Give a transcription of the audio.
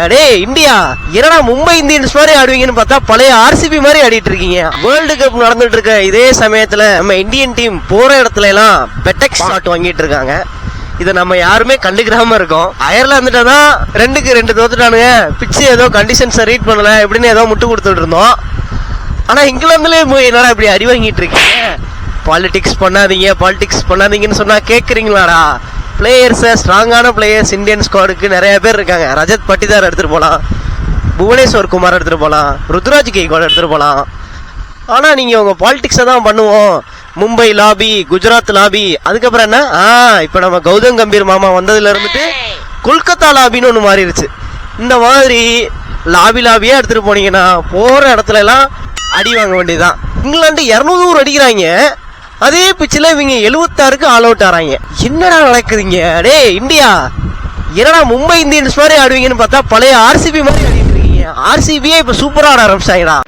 அடே இந்தியா என்னடா மும்பை இந்தியன்ஸ் மாதிரி ஆடுவீங்கன்னு பார்த்தா பழைய ஆர்சிபி மாதிரி ஆடிட்டு இருக்கீங்க. வேர்ல்டு கப் நடந்துட்டு இருக்க இதே சமயத்துல நம்ம இந்தியன் டீம் போற இடத்துல எல்லாம் பெட்டெக்ஸ் ஷாட் வாங்கிட்டு இருக்காங்க. இதை நம்ம யாருமே கண்டுக்கிறாம இருக்கோம். அயர்லாந்துட்ட தான் 2-2 தோத்துட்டானுங்க. பிச்சு ஏதோ கண்டிஷன்ஸை ரீட் பண்ணல எப்படின்னு ஏதோ முட்டு கொடுத்துட்டு இருந்தோம். ஆனா இங்கிலாந்துலயே என்னடா இப்படி அடி வாங்கிட்டு இருக்கீங்க? பாலிடிக்ஸ் பண்ணாதீங்கன்னு சொன்னா கேக்குறீங்களாடா? பிளேயர்ஸை ஸ்ட்ராங்கான பிளேயர்ஸ் இந்தியன் ஸ்குவாடுக்கு நிறைய பேர் இருக்காங்க. ரஜத் பட்டிதார் எடுத்துட்டு போகலாம், புவனேஸ்வர் குமார் எடுத்துட்டு போகலாம், ருத்ராஜ் கெய்க்வாட் எடுத்துட்டு போகலாம். ஆனால் நீங்கள் உங்கள் பாலிடிக்ஸை தான் பண்ணுவோம். மும்பை லாபி, குஜராத் லாபி, அதுக்கப்புறம் என்ன இப்போ நம்ம கௌதம் கம்பீர் மாமா வந்ததுல இருந்துட்டு கொல்கத்தா லாபின்னு ஒன்று மாறிடுச்சு. இந்த மாதிரி லாபியே எடுத்துட்டு போனீங்கன்னா போகிற இடத்துல எல்லாம் அடி வாங்க வேண்டியதுதான். இங்கிலாந்து 200 அடிக்கிறாங்க, அதே பிச்சில் இவங்க 76க்கு ஆல் அவுட் ஆறாங்க. என்னடா நடக்குதுங்க? அடே இந்தியா என்னடா மும்பை இந்தியன்ஸ் மாதிரி ஆடுவீங்கன்னு பார்த்தா பழைய ஆர்சிபி மாதிரி ஆடிட்டு இருக்கீங்க. ஆர்சிபியே இப்போ சூப்பராக ஆட ஆரம்பிச்சாங்கடா.